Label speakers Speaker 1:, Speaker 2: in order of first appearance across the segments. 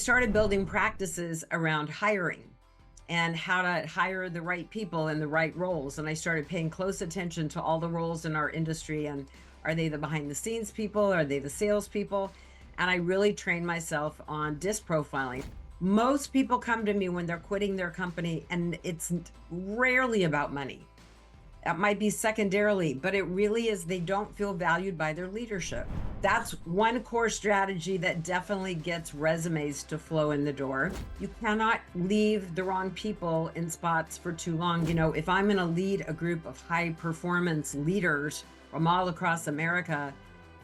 Speaker 1: started building practices around hiring and how to hire the right people in the right roles. And I started paying close attention to all the roles in our industry. And are they the behind the scenes people? Are they the sales people? And I really trained myself on disc profiling. Most people come to me when they're quitting their company, and it's rarely about money. That might be secondarily, but it really is they don't feel valued by their leadership. That's one core strategy that definitely gets resumes to flow in the door. You cannot leave the wrong people in spots for too long. You know, if I'm going to lead a group of high performance leaders from all across America,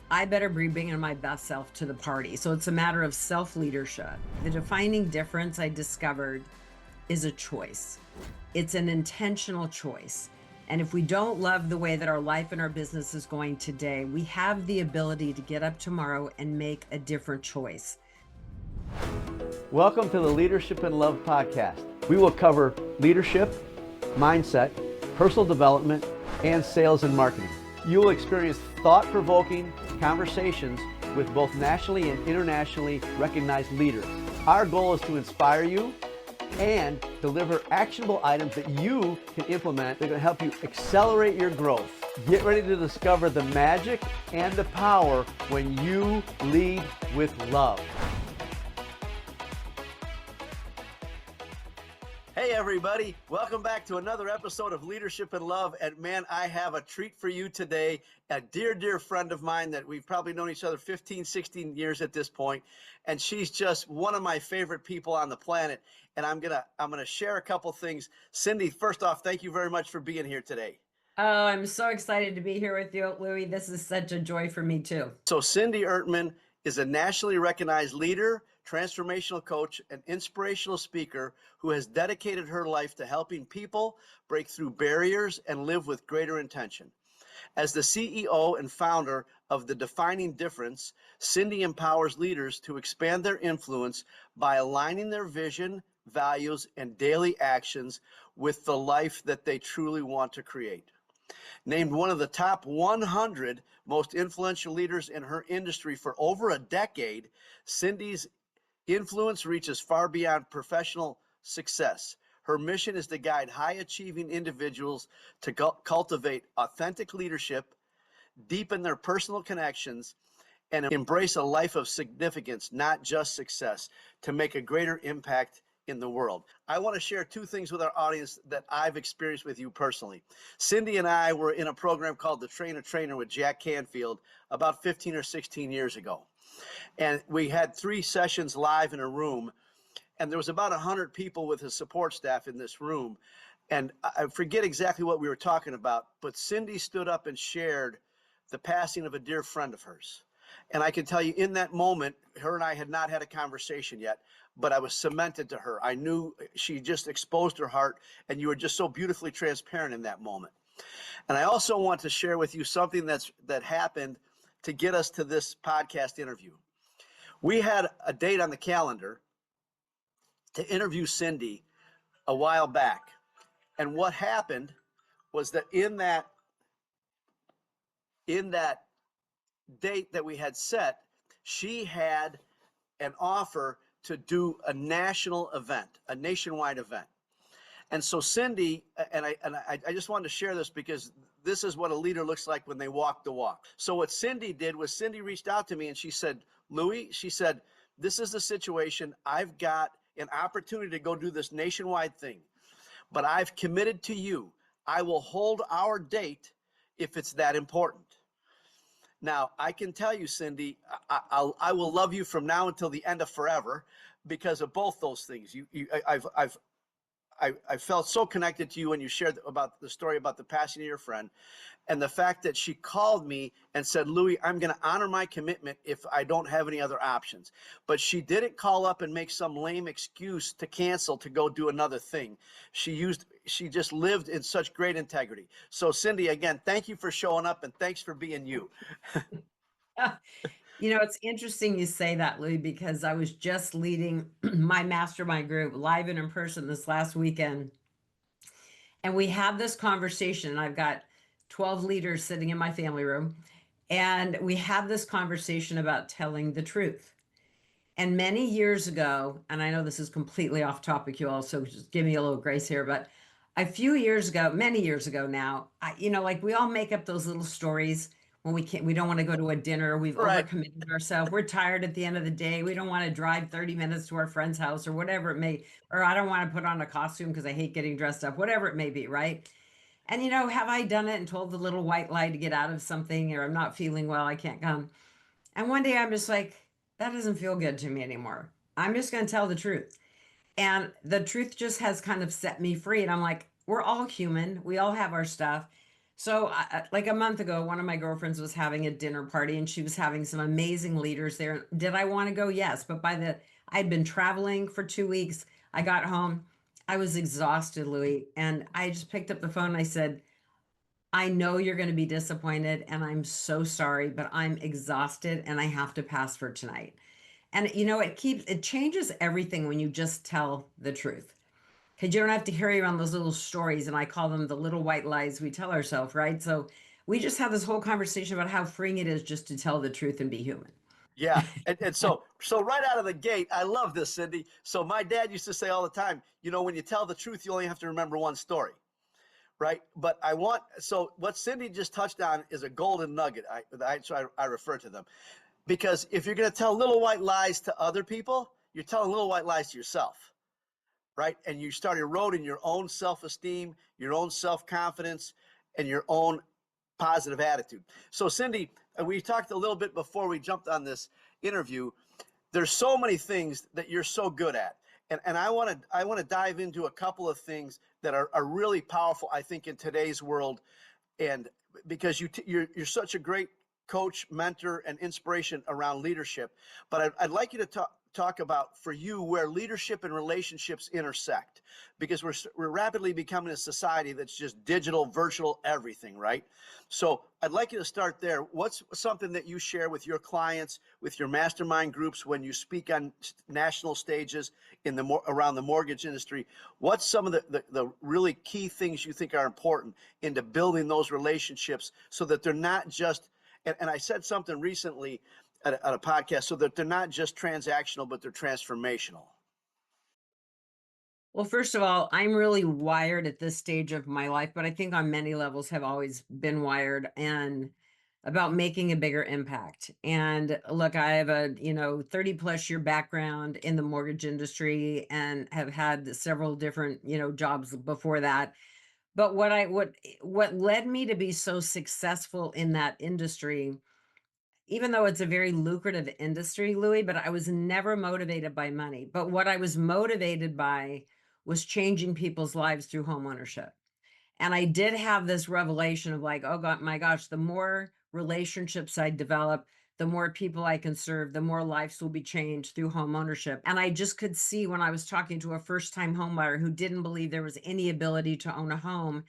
Speaker 1: I better be bringing my best self to the party. So it's a matter of self-leadership. The defining difference I discovered is a choice. It's an intentional choice. And if we don't love the way that our life and our business is going today, we have the ability to get up tomorrow and make a different choice.
Speaker 2: Welcome to the Leadership and Love podcast. We will cover leadership, mindset, personal development, and sales and marketing. You will experience thought-provoking conversations with both nationally and internationally recognized leaders. Our goal is to inspire you and deliver actionable items that you can implement that are going to help you accelerate your growth. Get ready to discover the magic and the power when you lead with love. Hey everybody, welcome back to another episode of Leadership and Love. And man, I have a treat for you today. A dear friend of mine that we've probably known each other 15, 16 years at this point. And she's just one of my favorite people on the planet. And I'm gonna share a couple things. Cindy, first off, thank you very much for being here today.
Speaker 1: Oh, I'm so excited to be here with you, Louie. This is such a joy for me too.
Speaker 2: So Cindy Ertman is a nationally recognized leader, transformational coach, and inspirational speaker who has dedicated her life to helping people break through barriers and live with greater intention. As the CEO and founder of The Defining Difference, Cindy empowers leaders to expand their influence by aligning their vision, values, and daily actions with the life that they truly want to create. Named one of the top 100 most influential leaders in her industry for over a decade, Cindy's influence reaches far beyond professional success. Her mission is to guide high-achieving individuals to cultivate authentic leadership, deepen their personal connections, and embrace a life of significance, not just success, to make a greater impact in the world. I want to share two things with our audience that I've experienced with you personally. Cindy and I were in a program called The Trainer with Jack Canfield about 15 or 16 years ago. And we had 3 sessions live in a room, and there was about 100 people with his support staff in this room. And I forget exactly what we were talking about, but Cindy stood up and shared the passing of a dear friend of hers. And I can tell you in that moment, her and I had not had a conversation yet, but I was cemented to her. I knew she just exposed her heart, and you were just so beautifully transparent in that moment. And I also want to share with you something that happened to get us to this podcast interview. We had a date on the calendar to interview Cindy a while back. And what happened was that in that date that we had set, she had an offer to do a national event, a nationwide event. And so Cindy, and I just wanted to share this because this is what a leader looks like when they walk the walk. So what Cindy did was Cindy reached out to me and she said, Louie, she said, this is the situation. I've got an opportunity to go do this nationwide thing, but I've committed to you. I will hold our date if it's that important. Now, I can tell you, Cindy, I will love you from now until the end of forever because of both those things. I felt so connected to you when you shared about the story about the passing of your friend, and the fact that she called me and said, Louie, I'm going to honor my commitment if I don't have any other options. But she didn't call up and make some lame excuse to cancel to go do another thing. She just lived in such great integrity. So Cindy, again, thank you for showing up and thanks for being you.
Speaker 1: You know, it's interesting you say that, Louie, because I was just leading my mastermind group live and in person this last weekend. And we had this conversation. I've got 12 leaders sitting in my family room. And we had this conversation about telling the truth. And many years ago, and I know this is completely off topic, you all, so just give me a little grace here, but a few years ago, many years ago now, like we all make up those little stories when we don't want to go to a dinner, we've
Speaker 2: Right.
Speaker 1: overcommitted ourselves, we're tired at the end of the day, we don't want to drive 30 minutes to our friend's house or whatever it may, or I don't want to put on a costume because I hate getting dressed up, whatever it may be, right? And have I done it and told the little white lie to get out of something, or I'm not feeling well, I can't come? And one day I'm just like, that doesn't feel good to me anymore. I'm just going to tell the truth. And the truth just has kind of set me free. And I'm like, we're all human. We all have our stuff. So, like a month ago, one of my girlfriends was having a dinner party and she was having some amazing leaders there. Did I want to go? Yes. But I'd been traveling for 2 weeks. I got home. I was exhausted, Louie. And I just picked up the phone and I said, I know you're going to be disappointed and I'm so sorry, but I'm exhausted and I have to pass for tonight. And it changes everything when you just tell the truth. Because you don't have to carry around those little stories, and I call them the little white lies we tell ourselves, right? So we just had this whole conversation about how freeing it is just to tell the truth and be human.
Speaker 2: Yeah. And so right out of the gate, I love this, Cindy. So my dad used to say all the time, when you tell the truth, you only have to remember one story. Right. But so what Cindy just touched on is a golden nugget. I refer to them because if you're going to tell little white lies to other people, you're telling little white lies to yourself. Right. And you start eroding your own self-esteem, your own self-confidence, and your own positive attitude. So, Cindy, we talked a little bit before we jumped on this interview. There's so many things that you're so good at. And I want to dive into a couple of things that are really powerful, I think, in today's world. And because you're such a great coach, mentor, and inspiration around leadership. But I'd like you to talk about for you where leadership and relationships intersect, because we're rapidly becoming a society that's just digital, virtual, everything, right? So I'd like you to start there. What's something that you share with your clients, with your mastermind groups, when you speak on national stages around the mortgage industry? What's some of the really key things you think are important into building those relationships so that they're not just, and I said something recently at a podcast, so that they're not just transactional, but they're transformational.
Speaker 1: Well, first of all, I'm really wired at this stage of my life, but I think on many levels have always been wired and about making a bigger impact. And look, I have a, 30 plus year background in the mortgage industry and have had several different, jobs before that. But what led me to be so successful in that industry, even though it's a very lucrative industry, Louis, but I was never motivated by money. But what I was motivated by was changing people's lives through home ownership. And I did have this revelation of like, oh God, my gosh, the more relationships I develop, the more people I can serve, the more lives will be changed through home ownership. And I just could see when I was talking to a first time homebuyer who didn't believe there was any ability to own a home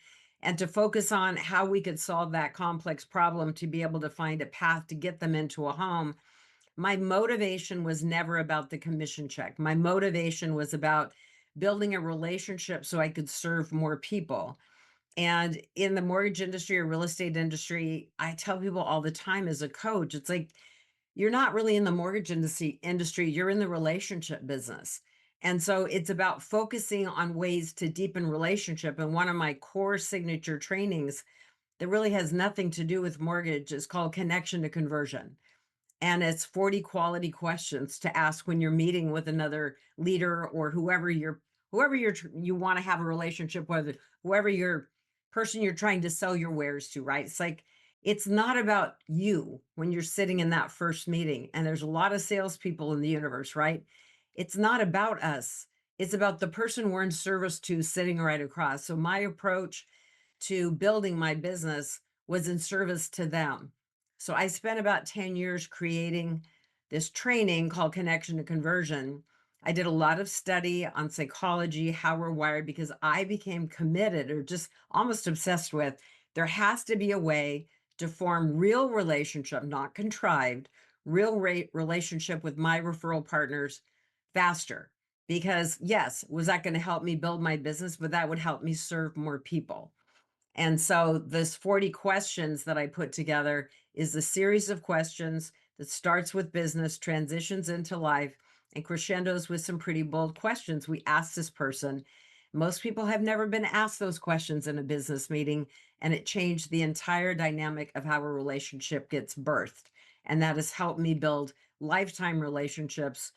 Speaker 1: and to focus on how we could solve that complex problem to be able to find a path to get them into a home. My motivation was never about the commission check. My motivation was about building a relationship so I could serve more people. And in the mortgage industry or real estate industry, I tell people all the time as a coach, it's like you're not really in the mortgage industry, you're in the relationship business. And so it's about focusing on ways to deepen relationship. And one of my core signature trainings that really has nothing to do with mortgage is called connection to conversion, and it's 40 quality questions to ask when you're meeting with another leader or you want to have a relationship with, whoever your person you're trying to sell your wares to, right? It's like it's not about you when you're sitting in that first meeting, and there's a lot of salespeople in the universe, right? It's not about us. It's about the person we're in service to sitting right across. So my approach to building my business was in service to them. So I spent about 10 years creating this training called Connection to Conversion. I did a lot of study on psychology, how we're wired, because I became committed or just almost obsessed with there has to be a way to form real relationship, not contrived, real relationship with my referral partners faster. Because yes, was that going to help me build my business? But that would help me serve more people. And so this 40 questions that I put together is a series of questions that starts with business, transitions into life, and crescendos with some pretty bold questions. We asked this person. Most people have never been asked those questions in a business meeting, and it changed the entire dynamic of how a relationship gets birthed. And that has helped me build lifetime relationships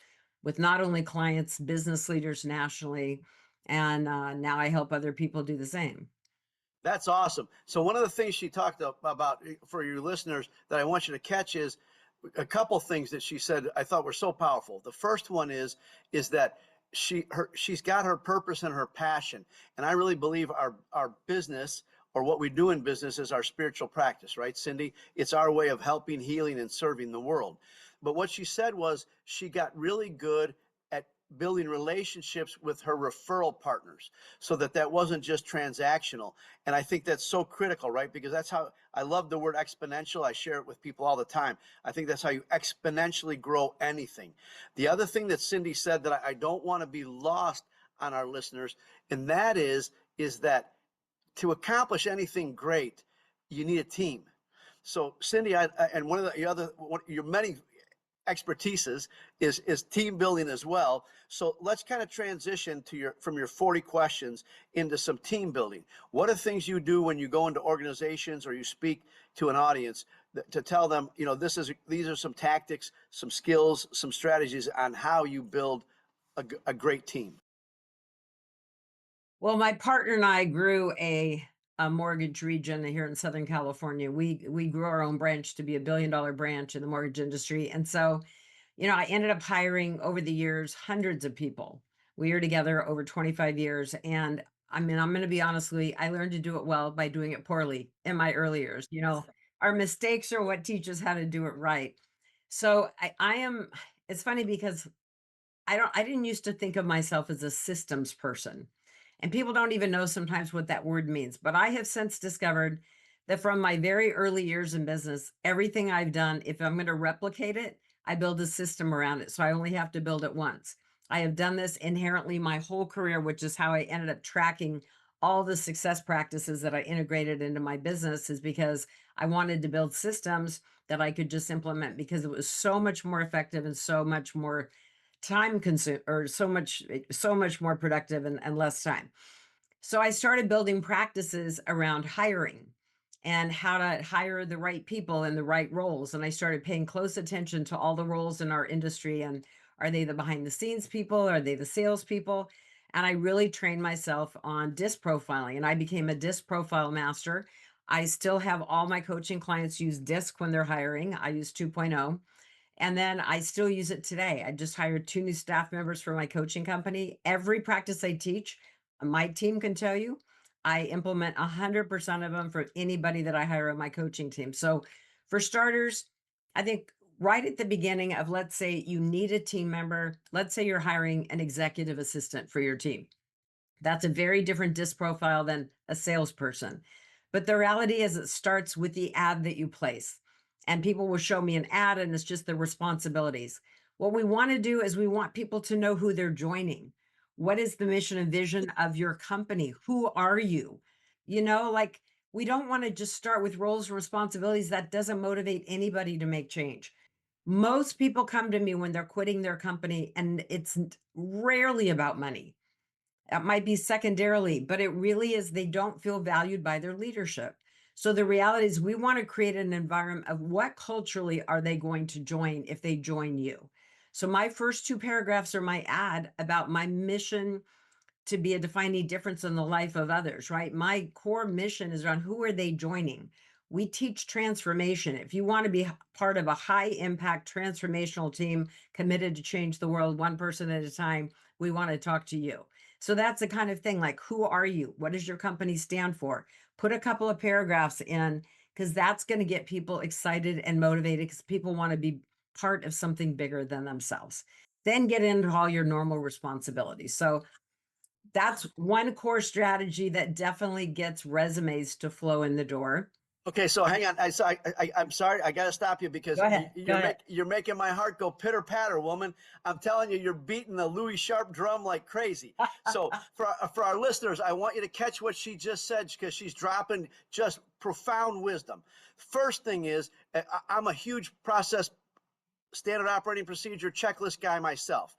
Speaker 1: with not only clients, business leaders nationally, and now I help other people do the same.
Speaker 2: That's awesome. So one of the things she talked about for your listeners that I want you to catch is a couple things that she said I thought were so powerful. The first one is that she's got her purpose and her passion, and I really believe our business or what we do in business is our spiritual practice, right, Cindy? It's our way of helping, healing, and serving the world. But what she said was she got really good at building relationships with her referral partners so that wasn't just transactional. And I think that's so critical, right? Because that's how I love the word exponential. I share it with people all the time. I think that's how you exponentially grow anything. The other thing that Cindy said that I don't want to be lost on our listeners, and that is that to accomplish anything great, you need a team. So Cindy, and one of your many expertises is team building as well. So let's kind of transition to from your 40 questions into some team building. What are things you do when you go into organizations or you speak to an audience to tell them, these are some tactics, some skills, some strategies on how you build a great team?
Speaker 1: Well, my partner and I grew a mortgage region here in Southern California. We grew our own branch to be a billion-dollar branch in the mortgage industry. And so, I ended up hiring over the years hundreds of people. We were together over 25 years. And I mean, I'm going to be honest with you, I learned to do it well by doing it poorly in my early years. Our mistakes are what teach us how to do it right. So it's funny because I didn't used to think of myself as a systems person. And people don't even know sometimes what that word means. But I have since discovered that from my very early years in business, everything I've done, if I'm going to replicate it, I build a system around it. So I only have to build it once. I have done this inherently my whole career, which is how I ended up tracking all the success practices that I integrated into my business, is because I wanted to build systems that I could just implement because it was so much more effective and so much more time consume or so much more productive and less time. So I started building practices around hiring and how to hire the right people in the right roles. And I started paying close attention to all the roles in our industry. And are they the behind the scenes people? Are they the sales people? And I really trained myself on DISC profiling, and I became a DISC profile master. I still have all my coaching clients use DISC when they're hiring. I use 2.0. And then I still use it today. I just hired 2 new staff members for my coaching company. Every practice I teach, my team can tell you, I implement 100% of them for anybody that I hire on my coaching team. So for starters, I think right at the beginning of, let's say you need a team member, let's say you're hiring an executive assistant for your team. That's a very different DISC profile than a salesperson. But the reality is it starts with the ad that you place. And people will show me an ad and it's just the responsibilities. What we want to do is we want people to know who they're joining. What is the mission and vision of your company? Who are you? Like, we don't want to just start with roles and responsibilities. That doesn't motivate anybody to make change. Most people come to me when they're quitting their company, and it's rarely about money. That might be secondarily, but it really is they don't feel valued by their leadership. So the reality is we want to create an environment of what culturally are they going to join if they join you. So my first 2 paragraphs are my ad about my mission to be a defining difference in the life of others, right? My core mission is around who are they joining? We teach transformation. If you want to be part of a high impact transformational team committed to change the world one person at a time, we want to talk to you. So that's the kind of thing, like, who are you? What does your company stand for? Put a couple of paragraphs in, because that's going to get people excited and motivated, because people want to be part of something bigger than themselves. Then get into all your normal responsibilities. So that's one core strategy that definitely gets resumes to flow in the door.
Speaker 2: Okay, so hang on. I'm sorry. I got to stop you because
Speaker 1: Go ahead.
Speaker 2: you're making my heart go pitter patter, woman. I'm telling you, you're beating the Louie Sharp drum like crazy. So for our listeners, I want you to catch what she just said, because she's dropping just profound wisdom. First thing is, I'm a huge process standard operating procedure checklist guy myself.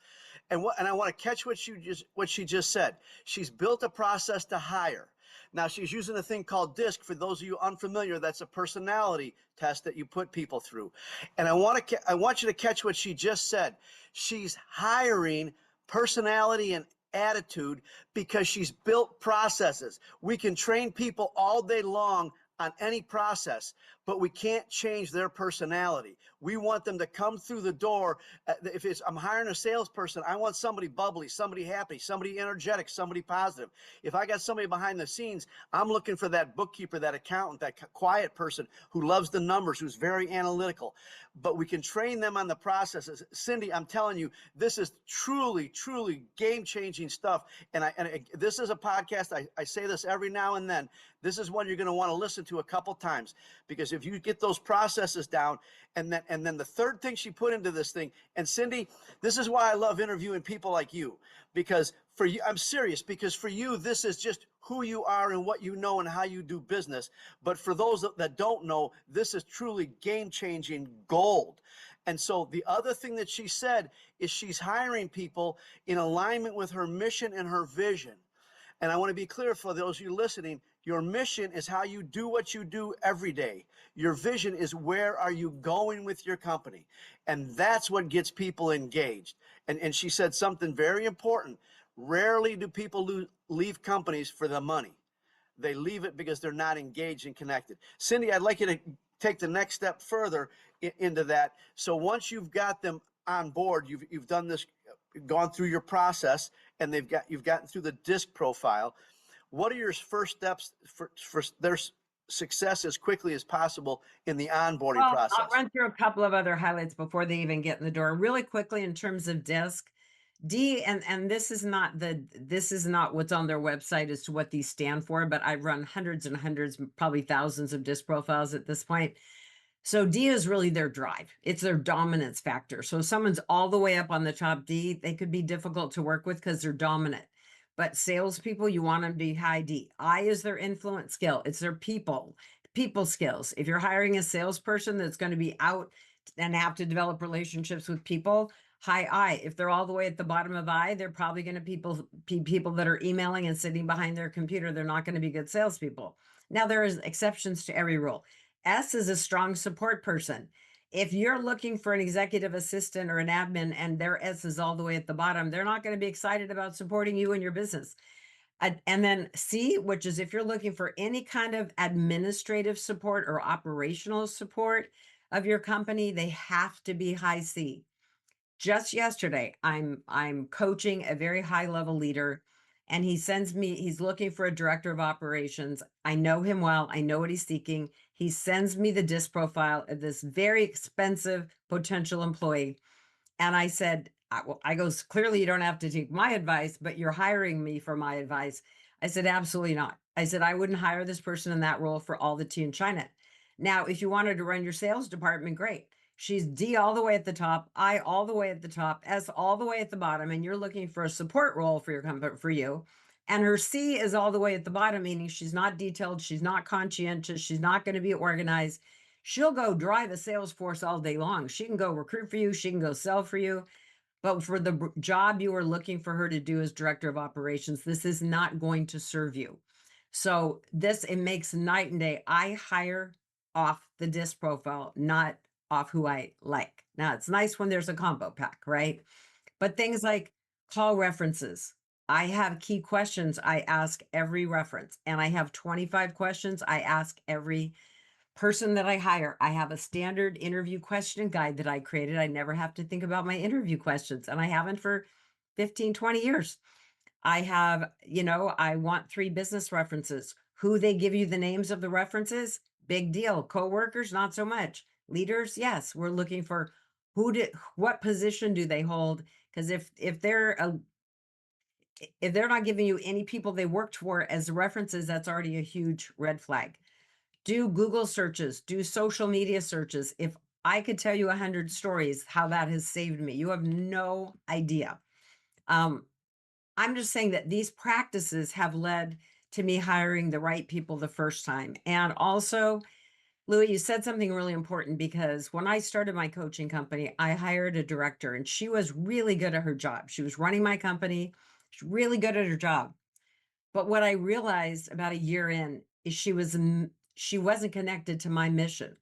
Speaker 2: And I want to catch what she just said. She's built a process to hire. Now she's using a thing called DISC. For those of you unfamiliar, that's a personality test that you put people through. And I want you to catch what she just said. She's hiring personality and attitude because she's built processes. We can train people all day long on any process, but we can't change their personality. We want them to come through the door. If I'm hiring a salesperson, I want somebody bubbly, somebody happy, somebody energetic, somebody positive. If I got somebody behind the scenes, I'm looking for that bookkeeper, that accountant, that quiet person who loves the numbers, who's very analytical. But we can train them on the processes. Cindy, I'm telling you, this is truly, truly game-changing stuff. And this is a podcast. I say this every now and then. This is one you're going to want to listen to a couple times, because if you get those processes down, and then the third thing she put into this thing, and Cindy, this is why I love interviewing people like you, because for you, I'm serious, because for you, this is just who you are and what you know and how you do business. But for those that don't know, this is truly game-changing gold. And so the other thing that she said is she's hiring people in alignment with her mission and her vision. And I want to be clear for those of you listening, your mission is how you do what you do every day. Your vision is where are you going with your company? And that's what gets people engaged. And she said something very important. Rarely do people leave companies for the money. They leave it because they're not engaged and connected. Cindy, I'd like you to take the next step further into that. So once you've got them on board, you've done this, gone through your process, and you've gotten through the DISC profile. What are your first steps for their success as quickly as possible in the onboarding
Speaker 1: Well, I'll
Speaker 2: process?
Speaker 1: run through a couple of other highlights before they even get in the door. Really quickly, in terms of DISC, and this is not what's on their website as to what these stand for, but I've run hundreds and hundreds, probably thousands of DISC profiles at this point. So D is really their drive. It's their dominance factor. So if someone's all the way up on the top D, they could be difficult to work with because they're dominant. But salespeople, you want them to be high D. I is their influence skill. It's their people skills. If you're hiring a salesperson that's going to be out and have to develop relationships with people, high I. If they're all the way at the bottom of I, they're probably going to be people that are emailing and sitting behind their computer. They're not going to be good salespeople. Now, there is exceptions to every rule. S is a strong support person. If you're looking for an executive assistant or an admin and their S is all the way at the bottom, they're not going to be excited about supporting you and your business. And then C, which is if you're looking for any kind of administrative support or operational support of your company, they have to be high C. Just yesterday, I'm coaching a very high level leader, and he's looking for a director of operations. I know him well. I know what he's seeking. He sends me the DISC profile of this very expensive potential employee. And I said, I goes, clearly you don't have to take my advice, but you're hiring me for my advice. I said, absolutely not. I said, I wouldn't hire this person in that role for all the tea in China. Now, if you wanted to run your sales department, great. She's D all the way at the top, I all the way at the top, S all the way at the bottom, and you're looking for a support role for your company, for you. And her C is all the way at the bottom, meaning she's not detailed, she's not conscientious, she's not going to be organized. She'll go drive a sales force all day long. She can go recruit for you, she can go sell for you. But for the job you are looking for her to do as director of operations, this is not going to serve you. So it makes night and day. I hire off the DISC profile, not off who I like. Now, it's nice when there's a combo pack, right? But things like call references. I have key questions I ask every reference, and I have 25 questions I ask every person that I hire. I have a standard interview question guide that I created. I never have to think about my interview questions, and I haven't for 15, 20 years. I have, I want 3 business references. Who they give you the names of the references, big deal. Coworkers, not so much. Leaders, yes, we're looking for what position do they hold? Because if they're not giving you any people they worked for as references, that's already a huge red flag. Do Google searches, do social media searches. If I could tell you 100 stories, how that has saved me, you have no idea. I'm just saying that these practices have led to me hiring the right people the first time. And also, Louie, you said something really important because when I started my coaching company, I hired a director and she was really good at her job. She was running my company. She's really good at her job. But what I realized about a year in is she wasn't connected to my mission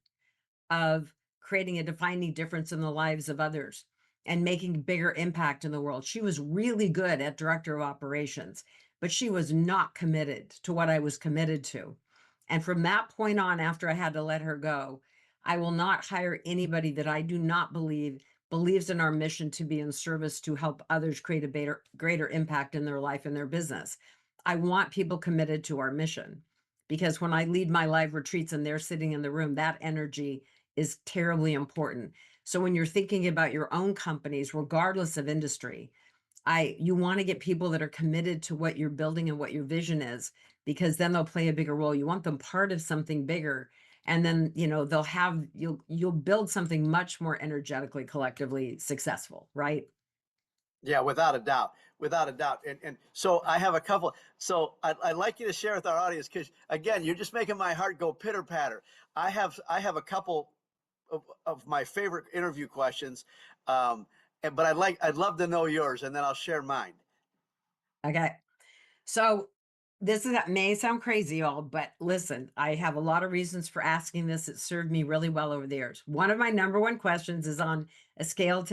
Speaker 1: of creating a defining difference in the lives of others and making a bigger impact in the world. She was really good at director of operations, but she was not committed to what I was committed to. And from that point on, after I had to let her go, I will not hire anybody that I do not believe believes in our mission to be in service to help others create a greater impact in their life and their business. I want people committed to our mission because when I lead my live retreats and they're sitting in the room, that energy is terribly important. So when you're thinking about your own companies, regardless of industry, you want to get people that are committed to what you're building and what your vision is, because then they'll play a bigger role. You want them part of something bigger. And then, you'll build something much more energetically, collectively successful, right?
Speaker 2: Yeah, without a doubt, without a doubt. And so I have a couple. So I'd like you to share with our audience because again, you're just making my heart go pitter patter. I have a couple of my favorite interview questions, but I'd love to know yours, and then I'll share mine.
Speaker 1: Okay. So that may sound crazy, y'all, but listen, I have a lot of reasons for asking this. It served me really well over the years. One of my number one questions is on a scale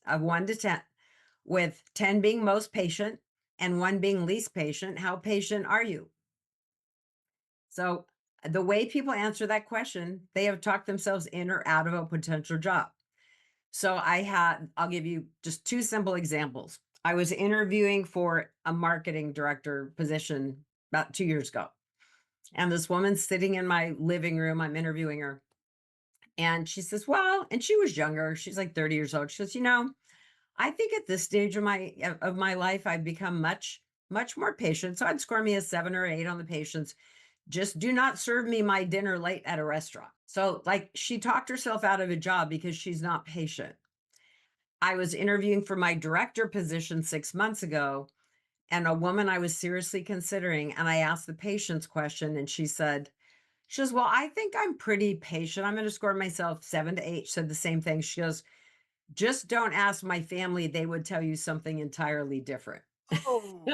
Speaker 1: of 1 to 10, with 10 being most patient and 1 being least patient. How patient are you? So the way people answer that question, they have talked themselves in or out of a potential job. So I'll give you just 2 simple examples. I was interviewing for a marketing director position about 2 years ago. And this woman's sitting in my living room. I'm interviewing her. And she says, well, and she was younger. She's like 30 years old. She says, I think at this stage of my life, I've become much, much more patient. So I'd score me a 7 or 8 on the patience. Just do not serve me my dinner late at a restaurant. So like she talked herself out of a job because she's not patient. I was interviewing for my director position 6 months ago, and a woman I was seriously considering, and I asked the patience question, and she says, well, I think I'm pretty patient. I'm going to score myself 7 to 8. She said the same thing. She goes, just don't ask my family. They would tell you something entirely different.
Speaker 2: Oh,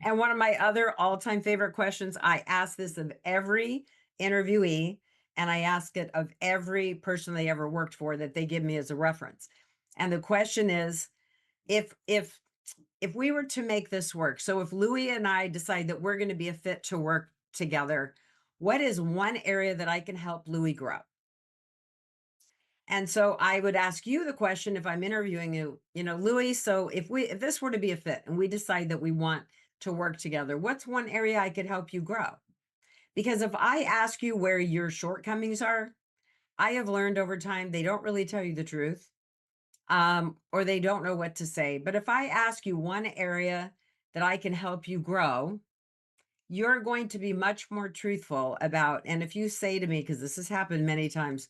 Speaker 1: And one of my other all-time favorite questions, I ask this of every interviewee, and I ask it of every person they ever worked for that they give me as a reference. And the question is, if we were to make this work, so if Louie and I decide that we're going to be a fit to work together, what is one area that I can help Louie grow? And so I would ask you the question if I'm interviewing you, Louie, so if this were to be a fit and we decide that we want to work together, what's one area I could help you grow? Because if I ask you where your shortcomings are, I have learned over time they don't really tell you the truth, or they don't know what to say. But if I ask you one area that I can help you grow, you're going to be much more truthful about. And if you say to me, because this has happened many times,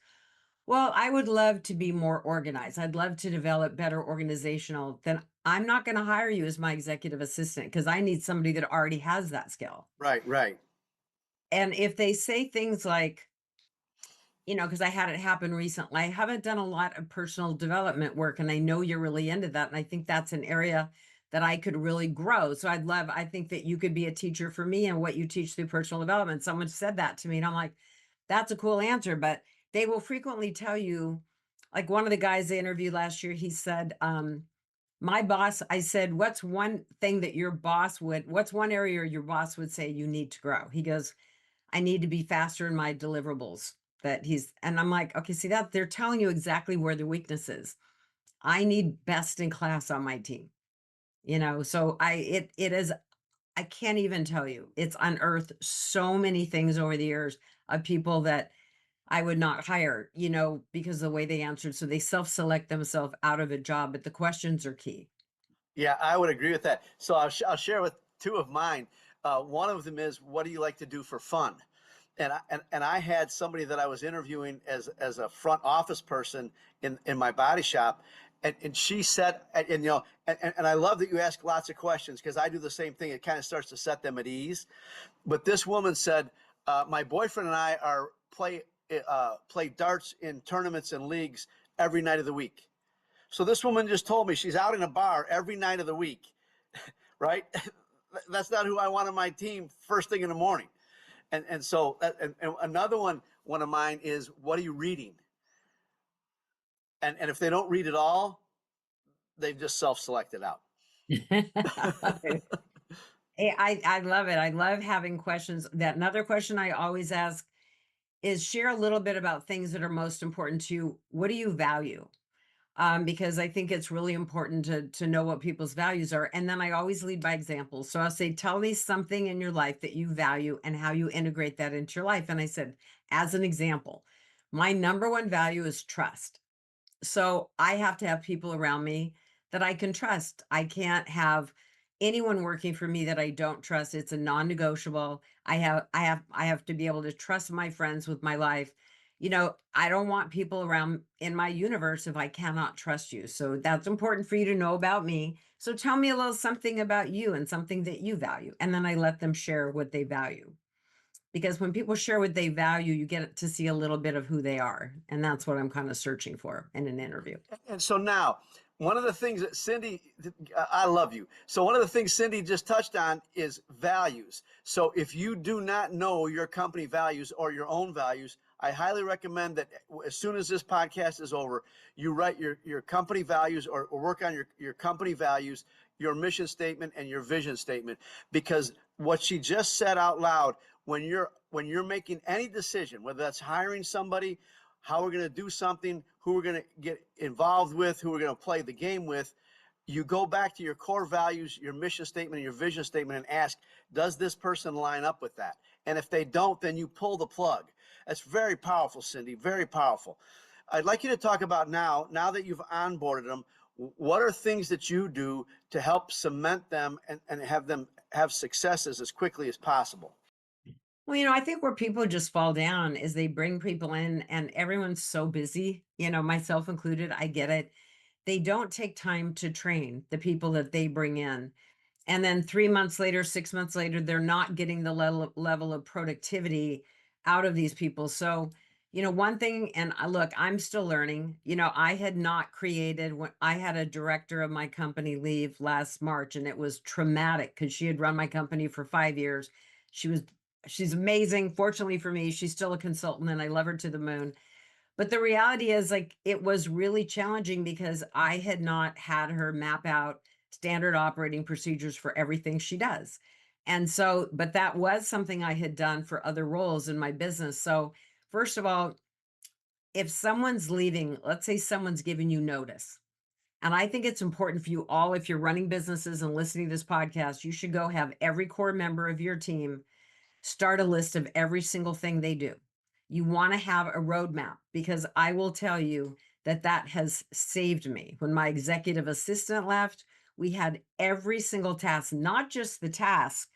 Speaker 1: well, I would love to be more organized. I'd love to develop better organizational. Then I'm not going to hire you as my executive assistant because I need somebody that already has that skill.
Speaker 2: right, right.
Speaker 1: And if they say things like, because I had it happen recently, I haven't done a lot of personal development work, and I know you're really into that. And I think that's an area that I could really grow. So I think that you could be a teacher for me and what you teach through personal development. Someone said that to me, and I'm like, that's a cool answer. But they will frequently tell you, like one of the guys they interviewed last year, he said, my boss, I said, what's one area your boss would say you need to grow? He goes, I need to be faster in my deliverables. And I'm like, okay, see that they're telling you exactly where the weakness is. I need best in class on my team, so it is, I can't even tell you, it's unearthed so many things over the years of people that I would not hire, because of the way they answered. So they self-select themselves out of a job, but the questions are key.
Speaker 2: Yeah, I would agree with that. So I'll share with two of mine. One of them is, what do you like to do for fun? And I had somebody that I was interviewing as a front office person in my body shop, and she said, and you know, and I love that you ask lots of questions because I do the same thing. It kind of starts to set them at ease. But this woman said, my boyfriend and I are play darts in tournaments and leagues every night of the week. So this woman just told me she's out in a bar every night of the week, right? That's not who I want on my team first thing in the morning. And so and another one of mine is, what are you reading? And if they don't read it all, they've just self-selected out.
Speaker 1: I love it. I love having questions. That another question I always ask is share a little bit about things that are most important to you. What do you value? Because I think it's really important to know what people's values are. And then I always lead by example. So I'll say, tell me something in your life that you value and how you integrate that into your life. And I said, as an example, my number one value is trust. So I have to have people around me that I can trust. I can't have anyone working for me that I don't trust. It's a non-negotiable. I have to be able to trust my friends with my life. You know, I don't want people around in my universe if I cannot trust you. So that's important for you to know about me. So tell me a little something about you and something that you value. And then I let them share what they value. Because when people share what they value, you get to see a little bit of who they are. And that's what I'm kind of searching for in an interview.
Speaker 2: And so now, one of the things that Cindy, I love you. So one of the things Cindy just touched on is values. So if you do not know your company values or your own values, I highly recommend that as soon as this podcast is over, you write your company values or work on your company values, your mission statement and your vision statement. Because what she just said out loud, when you're making any decision, whether that's hiring somebody, how we're going to do something, who we're going to get involved with, who we're going to play the game with, you go back to your core values, your mission statement, and your vision statement and ask, does this person line up with that? And if they don't, then you pull the plug. That's very powerful, Cindy, very powerful. I'd like you to talk about now that you've onboarded them, what are things that you do to help cement them and have them have successes as quickly as possible?
Speaker 1: Well, I think where people just fall down is they bring people in and everyone's so busy, myself included. I get it. They don't take time to train the people that they bring in. And then 3 months later, 6 months later, they're not getting the level of productivity out of these people. So, one thing, and look, I'm still learning. I had not created when I had a director of my company leave last March, and it was traumatic because she had run my company for 5 years. She was, she's amazing. Fortunately for me, she's still a consultant and I love her to the moon. But the reality is, like, it was really challenging because I had not had her map out standard operating procedures for everything she does. And so, but that was something I had done for other roles in my business. So, first of all, if someone's leaving, let's say someone's giving you notice. And I think it's important for you all, if you're running businesses and listening to this podcast, you should go have every core member of your team start a list of every single thing they do. You want to have a roadmap because I will tell you that that has saved me. When my executive assistant left, we had every single task, not just the task,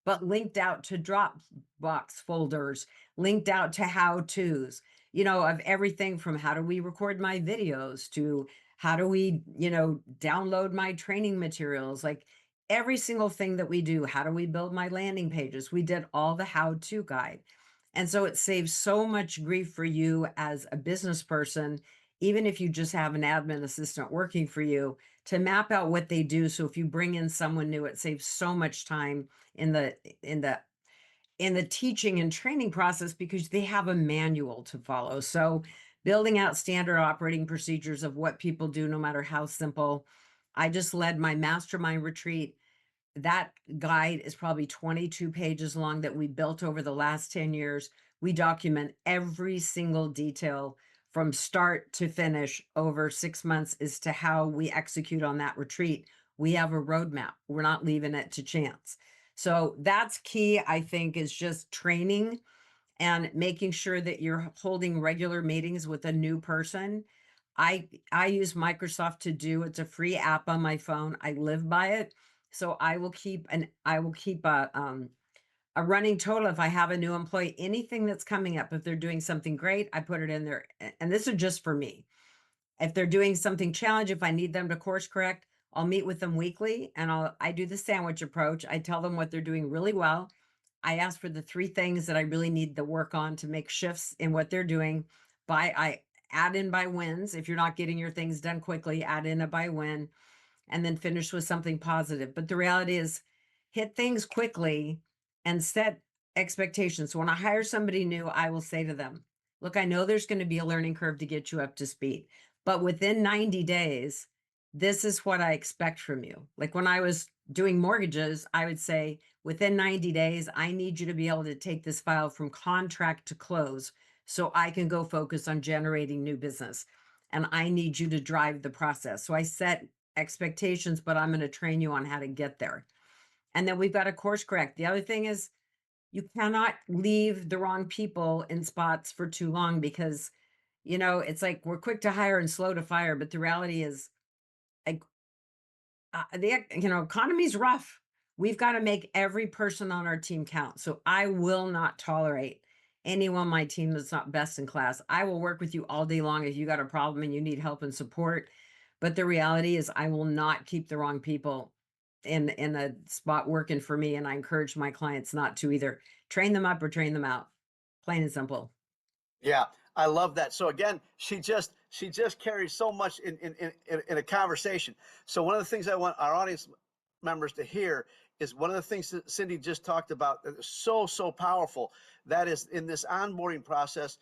Speaker 1: but linked out to Dropbox folders, linked out to how to's, of everything from how do we record my videos to how do we, download my training materials, like every single thing that we do. How do we build my landing pages? We did all the how to guide. And so it saves so much grief for you as a business person, even if you just have an admin assistant working for you, to map out what they do. So if you bring in someone new, it saves so much time in the teaching and training process because they have a manual to follow. So building out standard operating procedures of what people do, no matter how simple. I just led my mastermind retreat. That guide is probably 22 pages long that we built over the last 10 years. We document every single detail from start to finish over 6 months as to how we execute on that retreat. We have a roadmap. We're not leaving it to chance. So that's key, I think, is just training and making sure that you're holding regular meetings with a new person. I use Microsoft To Do. It's a free app on my phone. I live by it. So I will keep a running total if I have a new employee, anything that's coming up. If they're doing something great, I put it in there. And this is just for me. If they're doing something challenge, if I need them to course correct, I'll meet with them weekly and I do the sandwich approach. I tell them what they're doing really well. I ask for the three things that I really need to work on to make shifts in what they're doing. I add in by wins. If you're not getting your things done quickly, add in a by win and then finish with something positive. But the reality is, hit things quickly and set expectations. So when I hire somebody new, I will say to them, look, I know there's going to be a learning curve to get you up to speed, but within 90 days, this is what I expect from you. Like when I was doing mortgages, I would say, within 90 days, I need you to be able to take this file from contract to close so I can go focus on generating new business. And I need you to drive the process. So I set expectations, but I'm going to train you on how to get there. And then we've got to course correct. The other thing is you cannot leave the wrong people in spots for too long because, it's like we're quick to hire and slow to fire. But the reality is, like, the economy's rough. We've got to make every person on our team count. So I will not tolerate anyone on my team that's not best in class. I will work with you all day long if you got a problem and you need help and support. But the reality is I will not keep the wrong people in a spot working for me. And I encourage my clients not to either train them up or train them out. Plain and simple.
Speaker 2: Yeah, I love that. So again, she just carries so much in a conversation. So one of the things I want our audience members to hear is one of the things that Cindy just talked about that is so powerful. That is in this onboarding process.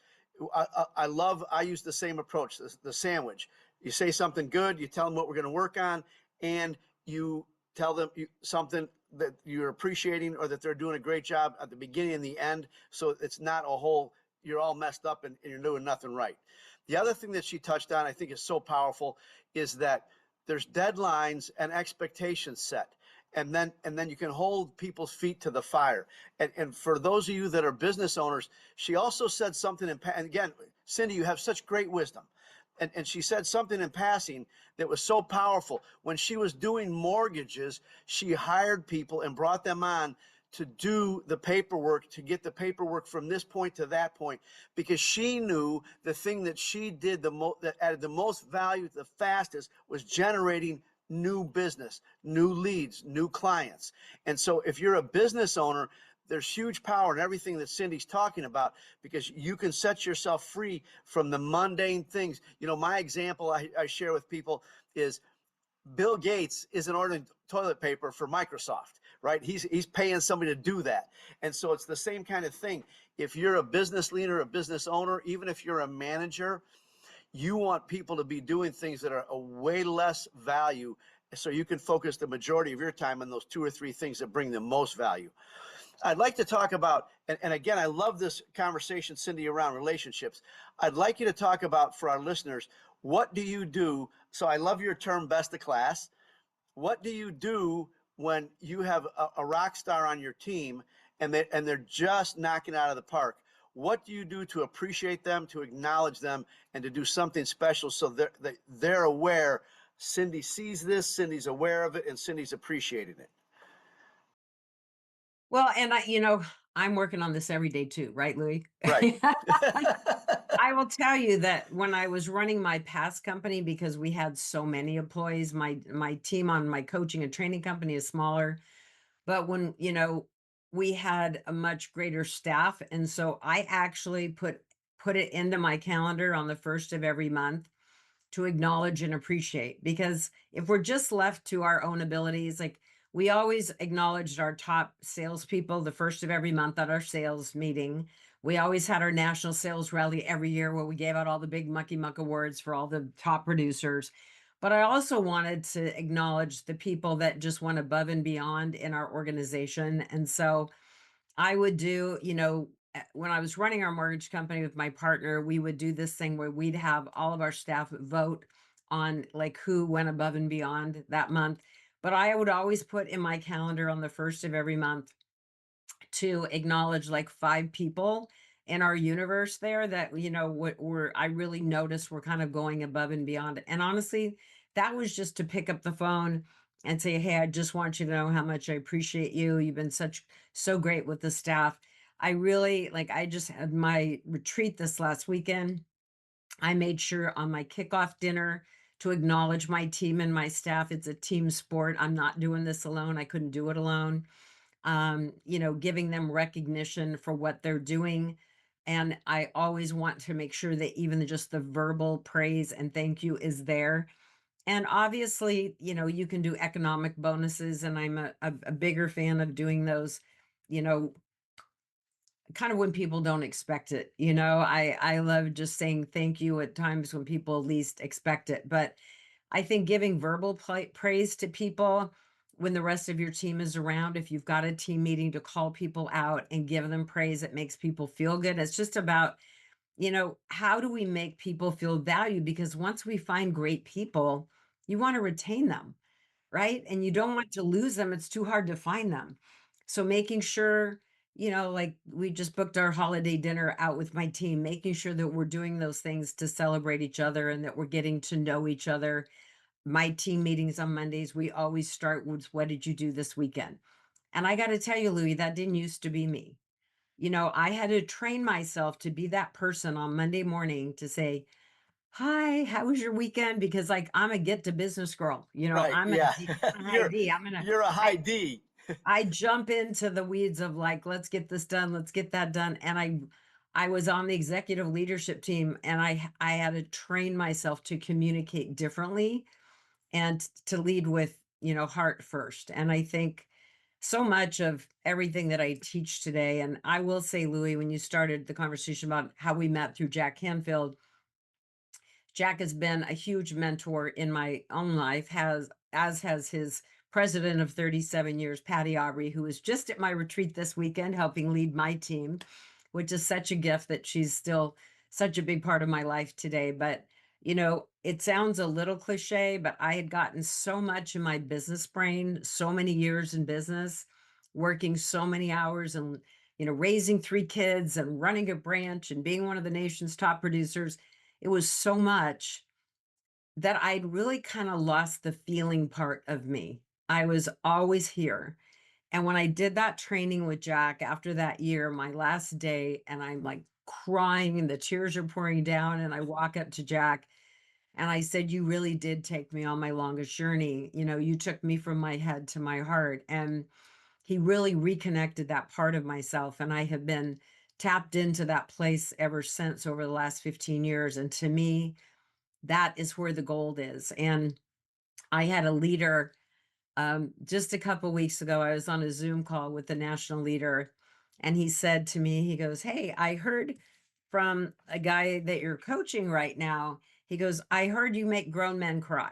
Speaker 2: I use the same approach, the sandwich. You say something good, you tell them what we're going to work on, and you tell them something that you're appreciating or that they're doing a great job at the beginning and the end. So it's not a whole you're all messed up and you're doing nothing right. The other thing that she touched on, I think is so powerful, is that there's deadlines and expectations set. And then you can hold people's feet to the fire. And for those of you that are business owners, she also said something, and again, Cindy, you have such great wisdom. And she said something in passing that was so powerful. When she was doing mortgages, she hired people and brought them on to do the paperwork, to get the paperwork from this point to that point, because she knew the thing that she did that added the most value the fastest was generating new business, new leads, new clients. And so if you're a business owner, there's huge power in everything that Cindy's talking about because you can set yourself free from the mundane things. My example I share with people is Bill Gates isn't ordering toilet paper for Microsoft, right? He's paying somebody to do that. And so it's the same kind of thing. If you're a business leader, a business owner, even if you're a manager, you want people to be doing things that are a way less value so you can focus the majority of your time on those two or three things that bring the most value. I'd like to talk about, and again, I love this conversation, Cindy, around relationships. I'd like you to talk about, for our listeners, what do you do? So I love your term, best of class. What do you do when you have a rock star on your team and they're just knocking out of the park? What do you do to appreciate them, to acknowledge them, and to do something special so they're aware? Cindy sees this, Cindy's aware of it, and Cindy's appreciating it.
Speaker 1: Well, and I'm working on this every day too, right, Louie?
Speaker 2: Right.
Speaker 1: I will tell you that when I was running my past company, because we had so many employees, my team on my coaching and training company is smaller. But when, we had a much greater staff, and so I actually put it into my calendar on the first of every month to acknowledge and appreciate. Because if we're just left to our own abilities, like we always acknowledged our top salespeople the first of every month at our sales meeting. We always had our national sales rally every year where we gave out all the big mucky muck awards for all the top producers. But I also wanted to acknowledge the people that just went above and beyond in our organization. And so I would do, when I was running our mortgage company with my partner, we would do this thing where we'd have all of our staff vote on like who went above and beyond that month. But I would always put in my calendar on the first of every month to acknowledge like five people in our universe there that were I really noticed were kind of going above and beyond. And honestly, that was just to pick up the phone and say, hey, I just want you to know how much I appreciate you. You've been so great with the staff. I really I just had my retreat this last weekend I made sure on my kickoff dinner to acknowledge my team and my staff. It's a team sport. I'm not doing this alone. I couldn't do it alone. Giving them recognition for what they're doing. And I always want to make sure that even just the verbal praise and thank you is there. And obviously, you can do economic bonuses, and I'm a bigger fan of doing those, you know, kind of when people don't expect it. I love just saying thank you at times when people least expect it. But I think giving verbal praise to people when the rest of your team is around, if you've got a team meeting, to call people out and give them praise, it makes people feel good. It's just about, how do we make people feel valued? Because once we find great people, you want to retain them, right? And you don't want to lose them. It's too hard to find them. So making sure, like we just booked our holiday dinner out with my team, making sure that we're doing those things to celebrate each other and that we're getting to know each other. My team meetings on Mondays, we always start with, what did you do this weekend? And I got to tell you, Louie, that didn't used to be me. I had to train myself to be that person on Monday morning to say, hi, how was your weekend? Because like I'm a get to business girl.
Speaker 2: Right.
Speaker 1: I'm a
Speaker 2: Yeah.
Speaker 1: high D.
Speaker 2: You're a high
Speaker 1: I
Speaker 2: D.
Speaker 1: I jump into the weeds of like, let's get this done, let's get that done. And I was on the executive leadership team, and I had to train myself to communicate differently and to lead with, heart first. And I think so much of everything that I teach today, and I will say, Louie, when you started the conversation about how we met through Jack Canfield, Jack has been a huge mentor in my own life, as has his president of 37 years, Patty Aubrey, who was just at my retreat this weekend helping lead my team, which is such a gift that she's still such a big part of my life today. But, it sounds a little cliche, but I had gotten so much in my business brain, so many years in business, working so many hours and, raising three kids and running a branch and being one of the nation's top producers. It was so much that I'd really kind of lost the feeling part of me. I was always here. And when I did that training with Jack after that year, my last day, and I'm like crying and the tears are pouring down, and I walk up to Jack and I said, you really did take me on my longest journey. You took me from my head to my heart. And he really reconnected that part of myself. And I have been tapped into that place ever since over the last 15 years. And to me, that is where the gold is. And I had a leader just a couple weeks ago. I was on a Zoom call with the national leader, and he said to me, he goes, hey, I heard from a guy that you're coaching right now. He goes, I heard you make grown men cry.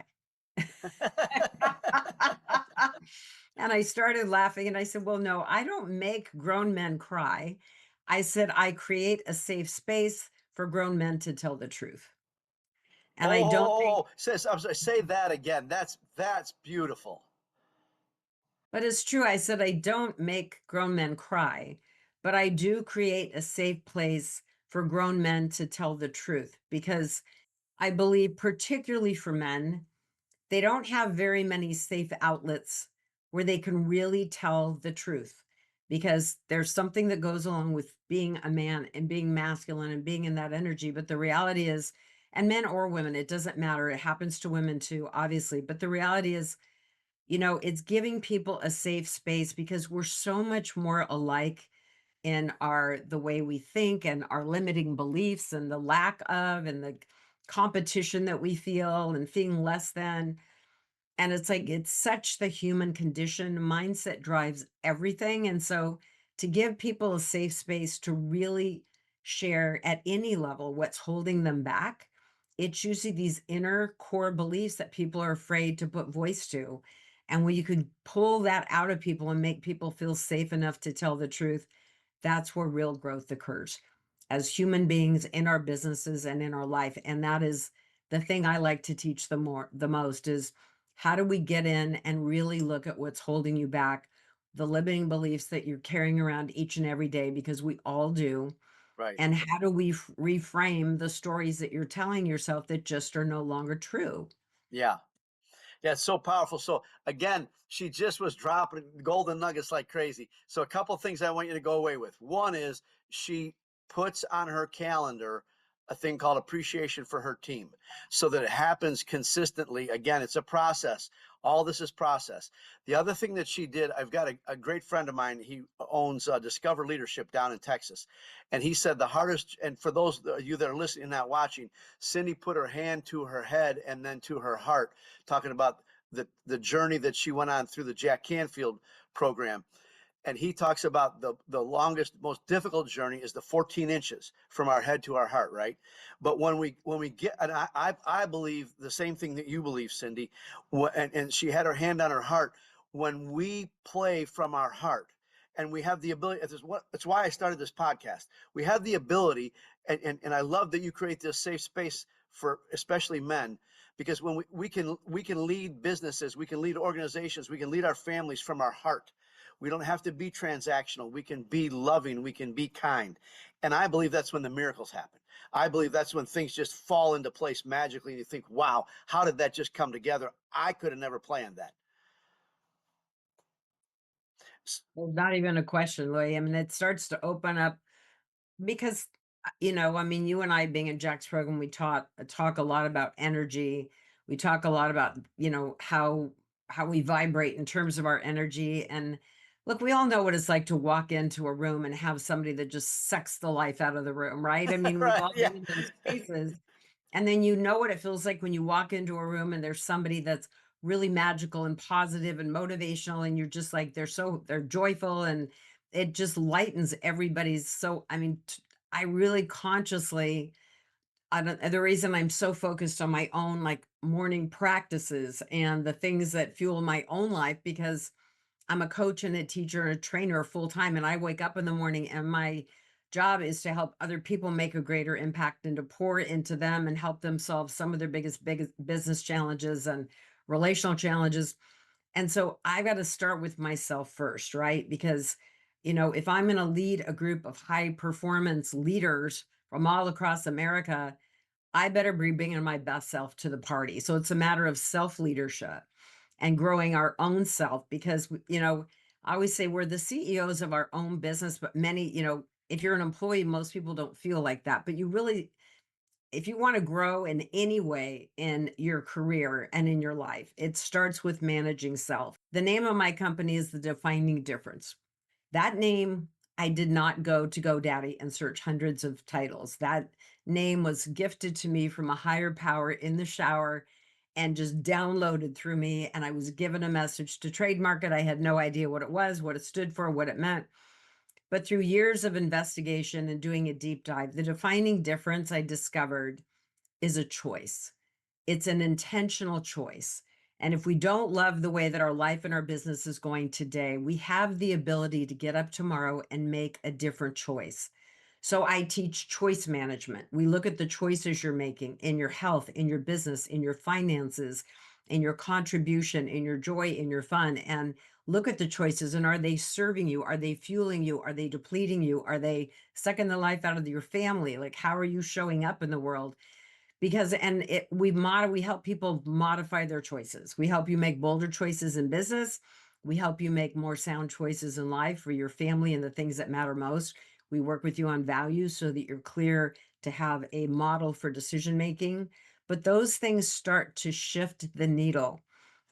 Speaker 1: And I started laughing, and I said, well, no, I don't make grown men cry. I said, I create a safe space for grown men to tell the truth. And I don't think,
Speaker 2: Says, I'm sorry, say that again. That's beautiful.
Speaker 1: but it's true. I said, I don't make grown men cry, but I do create a safe place for grown men to tell the truth, because I believe, particularly for men, they don't have very many safe outlets where they can really tell the truth, because there's something that goes along with being a man and being masculine and being in that energy. But the reality is, and men or women, it doesn't matter. It happens to women too, obviously. But the reality is, it's giving people a safe space, because we're so much more alike in the way we think and our limiting beliefs and the lack of and the competition that we feel and feeling less than. And it's like, it's such the human condition. Mindset drives everything. And so to give people a safe space to really share at any level what's holding them back, it's usually these inner core beliefs that people are afraid to put voice to. And when you can pull that out of people and make people feel safe enough to tell the truth, that's where real growth occurs as human beings in our businesses and in our life. And that is the thing I like to teach the most is, how do we get in and really look at what's holding you back, the limiting beliefs that you're carrying around each and every day, because we all do.
Speaker 2: Right.
Speaker 1: And how do we reframe the stories that you're telling yourself that just are no longer true?
Speaker 2: Yeah. Yeah, it's so powerful. So again, she just was dropping golden nuggets like crazy. So a couple of things I want you to go away with. One is she puts on her calendar a thing called appreciation for her team so that it happens consistently. Again, it's a process. All this is process. The other thing that she did, I've got a great friend of mine. He owns Discover Leadership down in Texas. And he said the hardest, and for those of you that are listening and not watching, Cindy put her hand to her head and then to her heart, talking about the journey that she went on through the Jack Canfield program. And he talks about the longest, most difficult journey is the 14 inches from our head to our heart, right? But when we get, and I believe the same thing that you believe, Cindy, and she had her hand on her heart. When we play from our heart, and we have the ability, it's why I started this podcast. We have the ability, and I love that you create this safe space for especially men, because when we can lead businesses, we can lead organizations, we can lead our families from our heart. We don't have to be transactional. We can be loving. We can be kind. And I believe that's when the miracles happen. I believe that's when things just fall into place magically. And you think, wow, how did that just come together? I could have never planned that.
Speaker 1: Well, not even a question, Louie. I mean, it starts to open up because, I mean, you and I being in Jack's program, we talk a lot about energy. We talk a lot about, how we vibrate in terms of our energy. And look, we all know what it's like to walk into a room and have somebody that just sucks the life out of the room, right? I mean, we've
Speaker 2: Right.
Speaker 1: all
Speaker 2: Yeah.
Speaker 1: been in those spaces. And then you know what it feels like when you walk into a room and there's somebody that's really magical and positive and motivational, and you're just like, they're joyful, and it just lightens everybody's. So, I mean, I really consciously, I don't, the reason I'm so focused on my own like morning practices and the things that fuel my own life, because I'm a coach and a teacher and a trainer full time. And I wake up in the morning and my job is to help other people make a greater impact and to pour into them and help them solve some of their biggest business challenges and relational challenges. And so I got to start with myself first, right? Because, if I'm going to lead a group of high performance leaders from all across America, I better be bringing my best self to the party. So it's a matter of self leadership and growing our own self because, I always say we're the CEOs of our own business, but many, if you're an employee, most people don't feel like that. But you really, if you want to grow in any way in your career and in your life, it starts with managing self. The name of my company is The Defining Difference. That name, I did not go to GoDaddy and search hundreds of titles. That name was gifted to me from a higher power in the shower and just downloaded through me. And I was given a message to trademark it. I had no idea what it was, what it stood for, what it meant. But through years of investigation and doing a deep dive, the defining difference I discovered is a choice. It's an intentional choice. And if we don't love the way that our life and our business is going today, we have the ability to get up tomorrow and make a different choice. So I teach choice management. We look at the choices you're making in your health, in your business, in your finances, in your contribution, in your joy, in your fun, and look at the choices. And are they serving you? Are they fueling you? Are they depleting you? Are they sucking the life out of your family? Like, how are you showing up in the world? Because and it we help people modify their choices. We help you make bolder choices in business. We help you make more sound choices in life for your family and the things that matter most. We work with you on values so that you're clear to have a model for decision making. But those things start to shift the needle,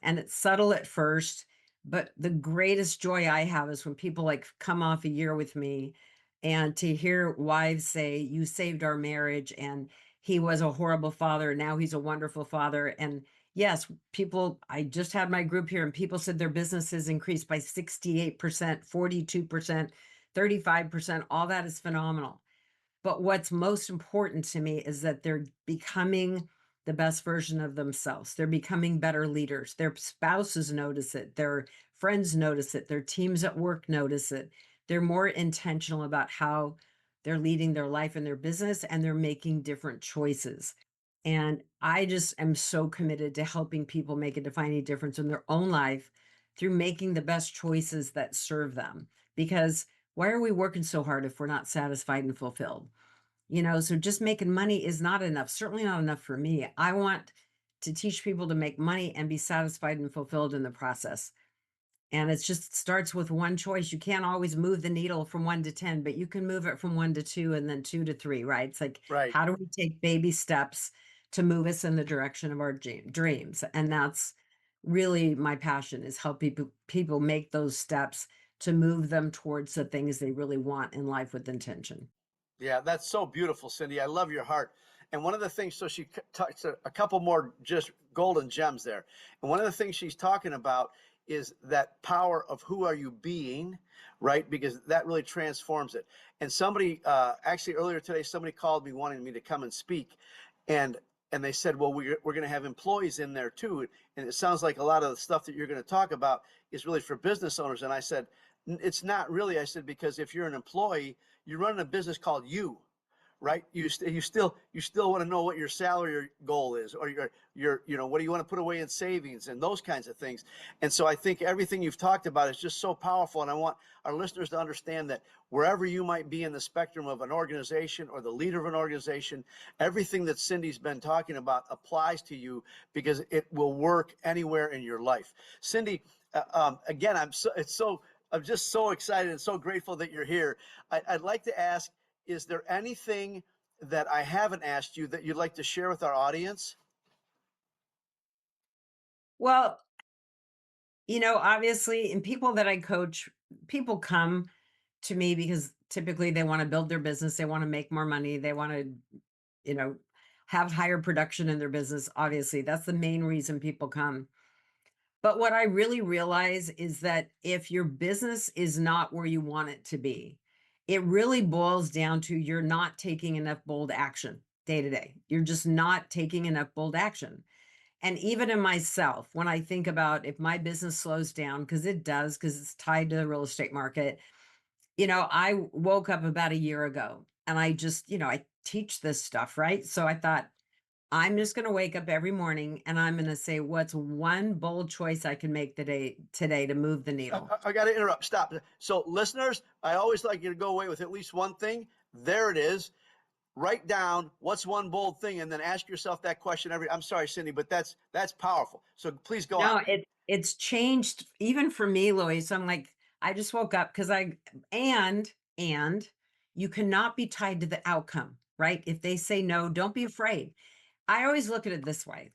Speaker 1: and it's subtle at first. But the greatest joy I have is when people like come off a year with me and to hear wives say, "You saved our marriage," and he was a horrible father. Now he's a wonderful father. And yes, I just had my group here and people said their businesses increased by 68%, 42%, 35%. All that is phenomenal. But what's most important to me is that they're becoming the best version of themselves. They're becoming better leaders. Their spouses notice it. Their friends notice it. Their teams at work notice it. They're more intentional about how they're leading their life and their business, and they're making different choices. And I just am so committed to helping people make a defining difference in their own life through making the best choices that serve them. Because why are we working so hard if we're not satisfied and fulfilled? So just making money is not enough, certainly not enough for me. I want to teach people to make money and be satisfied and fulfilled in the process. And it just starts with one choice. You can't always move the needle from 1 to 10, but you can move it from 1 to 2 and then 2 to 3, right? It's like,
Speaker 2: Right.
Speaker 1: how do we take baby steps to move us in the direction of our dreams? And that's really my passion, is help people make those steps to move them towards the things they really want in life with intention.
Speaker 2: Yeah, that's so beautiful, Cindy. I love your heart. And one of the things, so she talks a couple more just golden gems there. And one of the things she's talking about is that power of who are you being, right? Because that really transforms it. And somebody, actually earlier today, somebody called me wanting me to come and speak. And they said, well, we're going to have employees in there too. And it sounds like a lot of the stuff that you're going to talk about is really for business owners. And I said, it's not really. I said, because if you're an employee, you're running a business called you, right? You still want to know what your salary goal is, or your what do you want to put away in savings and those kinds of things. And so I think everything you've talked about is just so powerful, and I want our listeners to understand that wherever you might be in the spectrum of an organization or the leader of an organization, everything that Cindy's been talking about applies to you, because it will work anywhere in your life. Cindy, again, I'm just so excited and so grateful that you're here. I'd like to ask, is there anything that I haven't asked you that you'd like to share with our audience?
Speaker 1: Well, obviously, in people that I coach, people come to me because typically they want to build their business, they want to make more money, they want to, you know, have higher production in their business. Obviously, that's the main reason people come. But what I really realize is that if your business is not where you want it to be, it really boils down to you're not taking enough bold action day to day. You're just not taking enough bold action. And even in myself, when I think about if my business slows down, because it does, because it's tied to the real estate market, I woke up about a year ago and I just, I teach this stuff, right? So I thought, I'm just going to wake up every morning and I'm going to say, what's one bold choice I can make today to move the needle?
Speaker 2: I got to interrupt. Stop. So, listeners, I always like you to go away with at least one thing. There it is. Write down what's one bold thing, and then ask yourself that question every. I'm sorry, Cindy, but that's powerful. So please go on.
Speaker 1: No, it's changed even for me, Louie. So I'm like, I just woke up because and you cannot be tied to the outcome, right? If they say no, don't be afraid. I always look at it this way.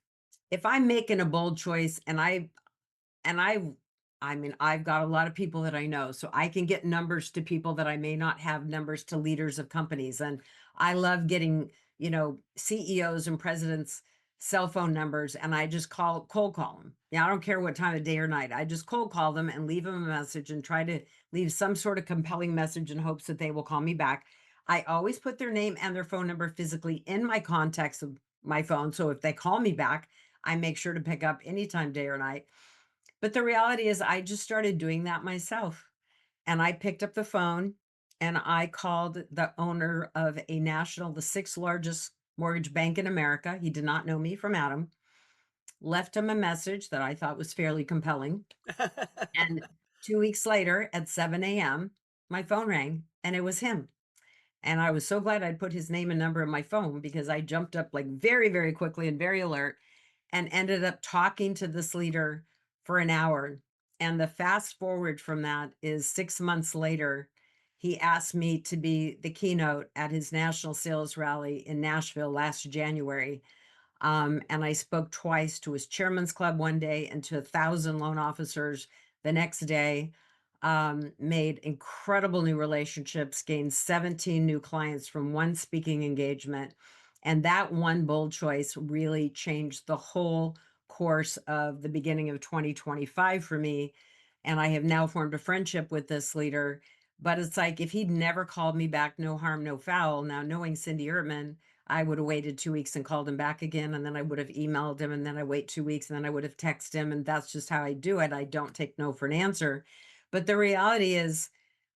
Speaker 1: If I'm making a bold choice and I mean, I've got a lot of people that I know, so I can get numbers to people that I may not have numbers to, leaders of companies. And I love getting, CEOs and presidents' cell phone numbers, and I just cold call them. Yeah, I don't care what time of day or night. I just cold call them and leave them a message and try to leave some sort of compelling message in hopes that they will call me back. I always put their name and their phone number physically in my contacts of my phone. So if they call me back, I make sure to pick up anytime, day or night. But the reality is I just started doing that myself. And I picked up the phone and I called the owner of the sixth largest mortgage bank in America. He did not know me from Adam. Left him a message that I thought was fairly compelling. And 2 weeks later at 7 a.m., my phone rang and it was him. And I was so glad I'd put his name and number in my phone, because I jumped up like very, very quickly and very alert and ended up talking to this leader for an hour. And the fast forward from that is 6 months later, he asked me to be the keynote at his national sales rally in Nashville last January. And I spoke twice to his chairman's club one day and to 1,000 loan officers the next day. Made incredible new relationships, gained 17 new clients from one speaking engagement. And that one bold choice really changed the whole course of the beginning of 2025 for me. And I have now formed a friendship with this leader. But it's like, if he'd never called me back, no harm, no foul. Now, knowing Cindy Ertman, I would have waited 2 weeks and called him back again. And then I would have emailed him. And then I wait 2 weeks and then I would have texted him. And that's just how I do it. I don't take no for an answer. But the reality is,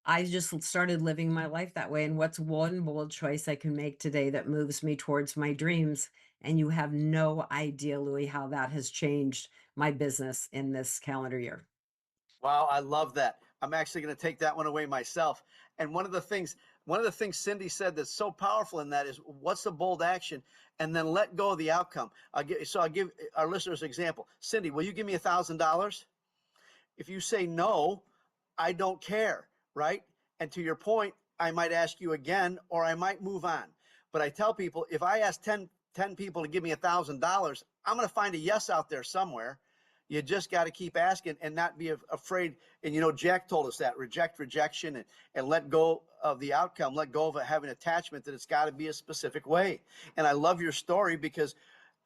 Speaker 1: I just started living my life that way. And what's one bold choice I can make today that moves me towards my dreams? And you have no idea, Louie, how that has changed my business in this calendar year.
Speaker 2: Wow, I love that. I'm actually going to take that one away myself. And one of the things Cindy said that's so powerful in that is, what's the bold action, and then let go of the outcome. I'll give our listeners an example. Cindy, will you give me $1,000? If you say no, I don't care, right? And to your point, I might ask you again, or I might move on. But I tell people, if I ask 10 people to give me $1,000, I'm going to find a yes out there somewhere. You just got to keep asking and not be afraid. And Jack told us that reject rejection and let go of the outcome, let go of having attachment, that it's got to be a specific way. And I love your story, because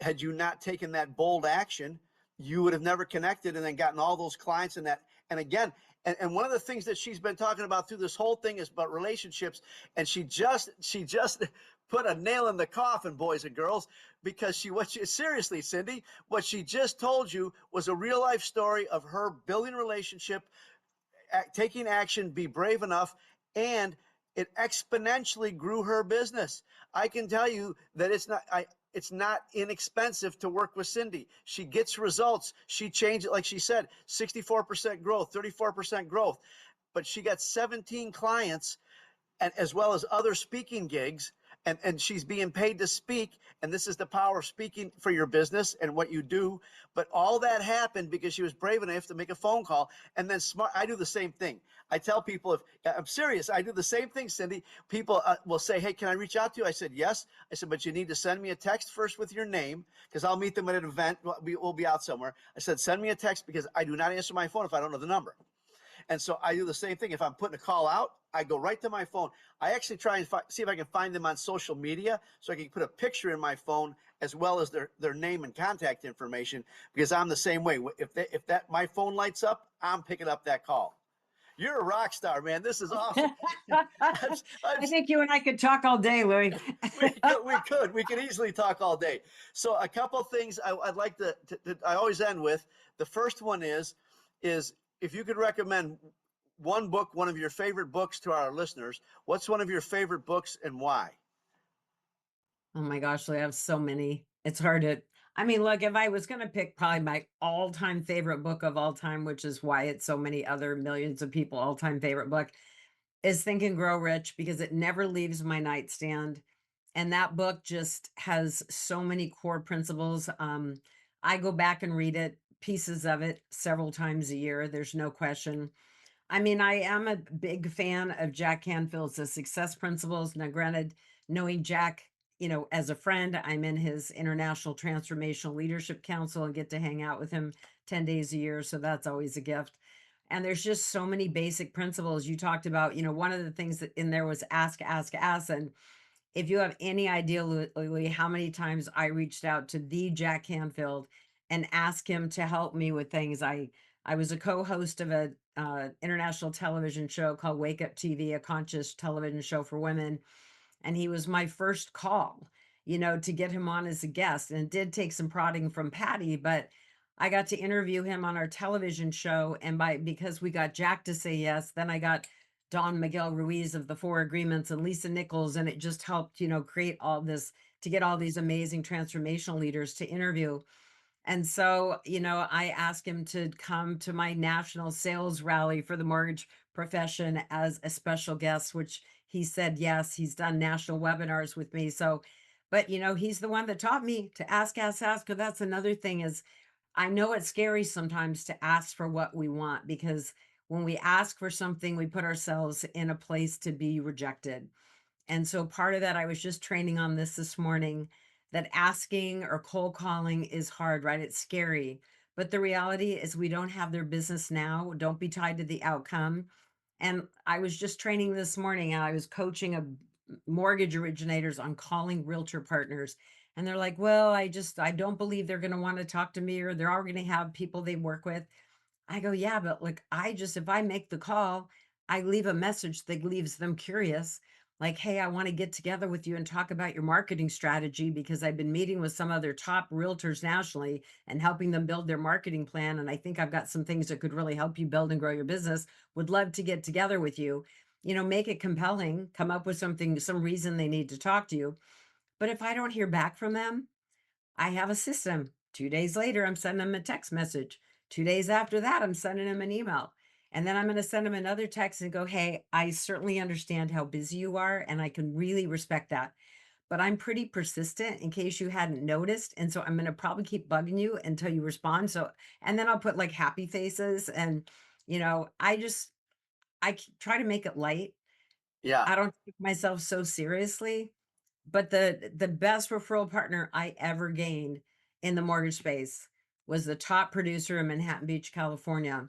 Speaker 2: had you not taken that bold action, you would have never connected and then gotten all those clients and that. And again, and one of the things that she's been talking about through this whole thing is about relationships. And she just put a nail in the coffin, boys and girls, because seriously, Cindy, what she just told you was a real life story of her building a relationship, taking action, be brave enough, and it exponentially grew her business. I can tell you that it's not inexpensive to work with Cindy. She gets results. She changed it, like she said, 64% growth, 34% growth. But she got 17 clients, and as well as other speaking gigs, and she's being paid to speak. And this is the power of speaking for your business and what you do. But all that happened because she was brave enough to make a phone call. And then smart. I do the same thing. I tell people, if I'm serious, I do the same thing, Cindy. People will say, hey, can I reach out to you? I said, yes. I said, but you need to send me a text first with your name, because I'll meet them at an event. We'll be out somewhere. I said, send me a text, because I do not answer my phone if I don't know the number. And so I do the same thing. If I'm putting a call out, I go right to my phone. I actually try and see if I can find them on social media, so I can put a picture in my phone as well as their name and contact information, because I'm the same way. If that my phone lights up, I'm picking up that call. You're a rock star, man. This is awesome.
Speaker 1: I think you and I could talk all day, Louie.
Speaker 2: We could easily talk all day. So a couple things I'd like to I always end with. The first one is if you could recommend one book, one of your favorite books to our listeners, what's one of your favorite books and why?
Speaker 1: Oh my gosh, I have so many. It's hard to, I mean, look, if I was going to pick probably my all time favorite book of all time, which is why it's so many other millions of people all time favorite book, is Think and Grow Rich, because it never leaves my nightstand. And that book just has so many core principles. I go back and read it, pieces of it, several times a year. There's no question. I mean, I am a big fan of Jack Canfield's The Success Principles. Now, granted, knowing Jack, as a friend, I'm in his International Transformational Leadership Council and get to hang out with him 10 days a year. So that's always a gift. And there's just so many basic principles. You talked about, one of the things that in there was ask, ask, ask. And if you have any idea, Louis, how many times I reached out to the Jack Canfield and asked him to help me with things. I was a co-host of a international television show called Wake Up TV, a conscious television show for women, and he was my first call, to get him on as a guest. And it did take some prodding from Patty, but I got to interview him on our television show, and because we got Jack to say yes, then I got Don Miguel Ruiz of the Four Agreements and Lisa Nichols, and it just helped, create all this to get all these amazing transformational leaders to interview. And so, I asked him to come to my national sales rally for the mortgage profession as a special guest, which he said yes. He's done national webinars with me. So, but he's the one that taught me to ask, ask, ask. Because that's another thing is I know it's scary sometimes to ask for what we want, because when we ask for something, we put ourselves in a place to be rejected. And so part of that, I was just training on this morning, that asking or cold calling is hard, right? It's scary. But the reality is we don't have their business now. Don't be tied to the outcome. And I was just training this morning, and I was coaching a mortgage originators on calling realtor partners. And they're like, well, I don't believe they're going to want to talk to me, or they're already going to have people they work with. I go, yeah, but like, if I make the call, I leave a message that leaves them curious. Like, hey, I want to get together with you and talk about your marketing strategy, because I've been meeting with some other top realtors nationally and helping them build their marketing plan. And I think I've got some things that could really help you build and grow your business. Would love to get together with you. Make it compelling, come up with something, some reason they need to talk to you. But if I don't hear back from them, I have a system. 2 days later, I'm sending them a text message. 2 days after that, I'm sending them an email. And then I'm going to send them another text and go, hey, I certainly understand how busy you are, and I can really respect that. but I'm pretty persistent in case you hadn't noticed. And so I'm going to probably keep bugging you until you respond. So, and then I'll put like happy faces. And, try to make it light.
Speaker 2: Yeah.
Speaker 1: I don't take myself so seriously, but the best referral partner I ever gained in the mortgage space was the top producer in Manhattan Beach, California.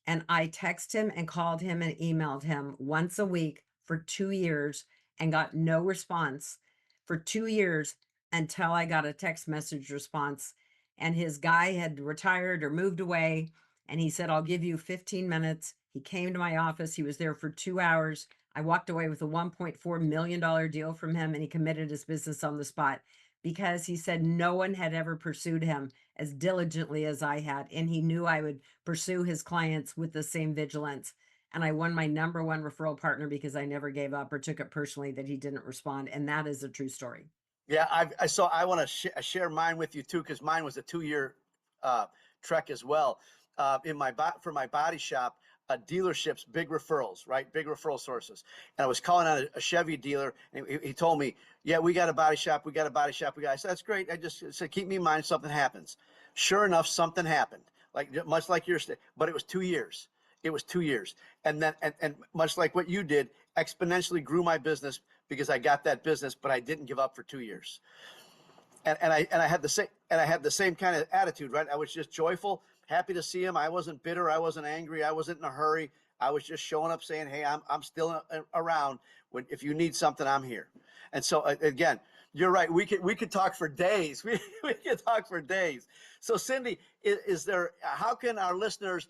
Speaker 1: And I text him and called him and emailed him once a week for 2 years and got no response for 2 years until I got a text message response. And his guy had retired or moved away. And he said, I'll give you 15 minutes. He came to my office. He was there for 2 hours. I walked away with a $1.4 million deal from him, and he committed his business on the spot because he said no one had ever pursued him as diligently as I had. And he knew I would pursue his clients with the same vigilance. And I won my number one referral partner because I never gave up or took it personally that he didn't respond. And that is a true story.
Speaker 2: Yeah, I want to share mine with you too, because mine was a 2 year trek as well. For my body shop, dealerships, big referrals, right? Big referral sources. And I was calling on a Chevy dealer, and he told me, "Yeah, we got a body shop. We got a body shop. I said, "That's great." I just said, "Keep me in mind if something happens." Sure enough, something happened. Like much like yours, but it was 2 years. It was 2 years, and then and much like what you did, exponentially grew my business because I got that business, but I didn't give up for 2 years. And I had the same kind of attitude, right? I was just joyful, happy to see him. I wasn't bitter, I wasn't angry, I wasn't in a hurry. I was just showing up saying, "Hey, I'm still around. If you need something, I'm here." And so again, you're right. We could talk for days. We could talk for days. So Cindy, is there? How can our listeners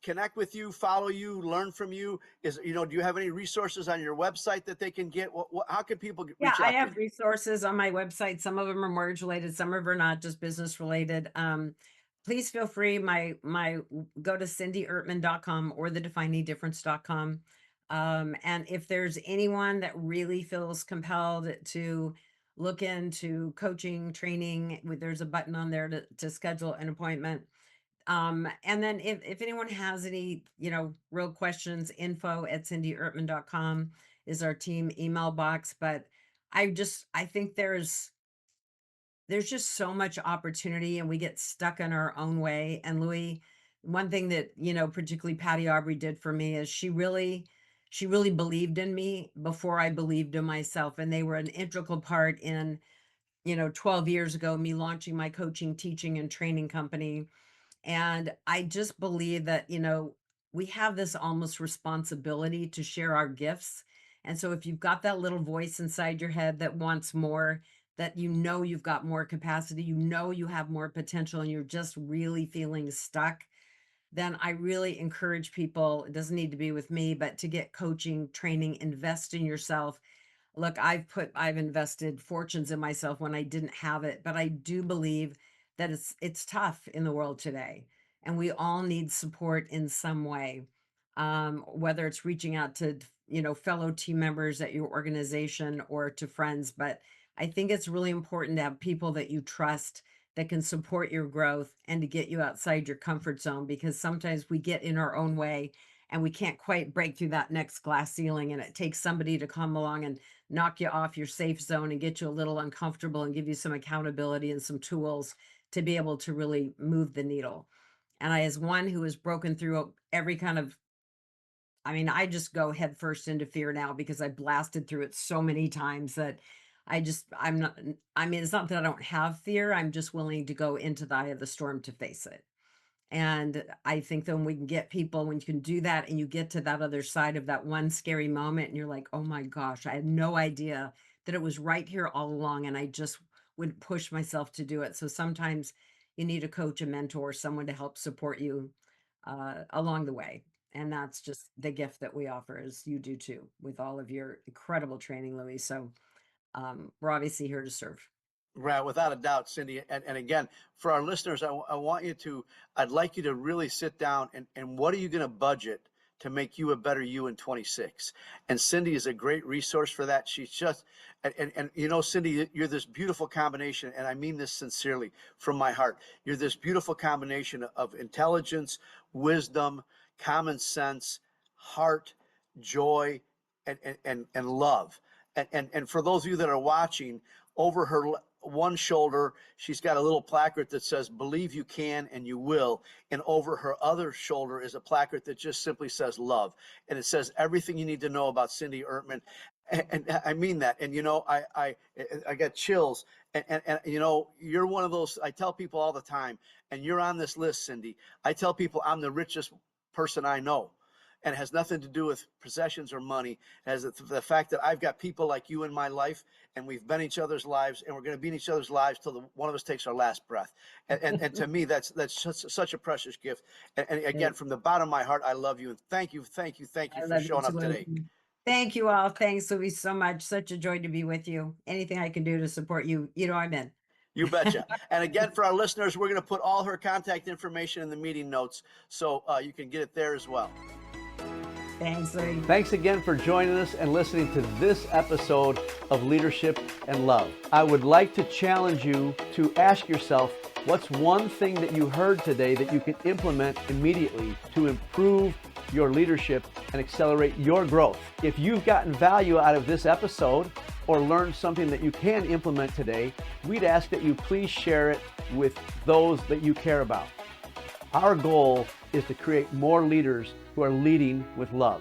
Speaker 2: connect with you, follow you, learn from you? Do you have any resources on your website that they can get? How can people
Speaker 1: Yeah,
Speaker 2: reach
Speaker 1: I
Speaker 2: out to
Speaker 1: have
Speaker 2: you?
Speaker 1: resources on my website. Some of them are mortgage related, some of them are not, just business related. Please feel free. Go to cindyrtman.com or thedefiningdifference.com. And if there's anyone that really feels compelled to look into coaching, training, there's a button on there to schedule an appointment. And then if anyone has any, real questions, info@cindyrtman.com is our team email box. But I think there's just so much opportunity and we get stuck in our own way. And Louis, one thing that, particularly Patty Aubrey did for me is she really believed in me before I believed in myself. And they were an integral part in, 12 years ago, me launching my coaching, teaching, and training company. And I just believe that, we have this almost responsibility to share our gifts. And so if you've got that little voice inside your head that wants more, that you've got more capacity, you have more potential, and you're just really feeling stuck, then I really encourage people, it doesn't need to be with me, but to get coaching, training, invest in yourself. Look, I've invested fortunes in myself when I didn't have it, but I do believe that it's tough in the world today, and we all need support in some way. Whether it's reaching out to, fellow team members at your organization or to friends, but I think it's really important to have people that you trust that can support your growth and to get you outside your comfort zone, because sometimes we get in our own way and we can't quite break through that next glass ceiling, and it takes somebody to come along and knock you off your safe zone and get you a little uncomfortable and give you some accountability and some tools to be able to really move the needle. And as one who has broken through every kind of, I just go headfirst into fear now because I blasted through it so many times that I'm not, it's not that I don't have fear. I'm just willing to go into the eye of the storm to face it. And I think that when we can get people, when you can do that and you get to that other side of that one scary moment and you're like, oh my gosh, I had no idea that it was right here all along. And I just would push myself to do it. So sometimes you need a coach, a mentor, someone to help support you along the way. And that's just the gift that we offer, as you do too, with all of your incredible training, Louis. So we're obviously here to serve.
Speaker 2: Right, without a doubt, Cindy. And again, for our listeners, I'd like you to really sit down and what are you going to budget to make you a better you in 26? And Cindy is a great resource for that. She's just, Cindy, you're this beautiful combination, and I mean this sincerely from my heart. You're this beautiful combination of intelligence, wisdom, common sense, heart, joy, and love. And for those of you that are watching, over her one shoulder, she's got a little placard that says, "Believe you can and you will." And over her other shoulder is a placard that just simply says love. And it says everything you need to know about Cindy Ertman. And I mean that. And, I got chills. And, you're one of those, I tell people all the time, and you're on this list, Cindy. I tell people I'm the richest person I know. And it has nothing to do with possessions or money. It has the fact that I've got people like you in my life, and we've been in each other's lives, and we're going to be in each other's lives till one of us takes our last breath. And to me, that's such a precious gift. And again, from the bottom of my heart, I love you, and thank you
Speaker 1: I
Speaker 2: for
Speaker 1: love you
Speaker 2: showing up
Speaker 1: too.
Speaker 2: today.
Speaker 1: Thank you all. Thanks, Louie, so much. Such a joy to be with you. Anything I can do to support you, I'm in.
Speaker 2: You betcha. And again, for our listeners, we're going to put all her contact information in the meeting notes, so you can get it there as well.
Speaker 1: Thanks, Louie.
Speaker 3: Thanks again for joining us and listening to this episode of Leadership and Love. I would like to challenge you to ask yourself, what's one thing that you heard today that you can implement immediately to improve your leadership and accelerate your growth? If you've gotten value out of this episode or learned something that you can implement today, we'd ask that you please share it with those that you care about. Our goal is to create more leaders who are leading with love.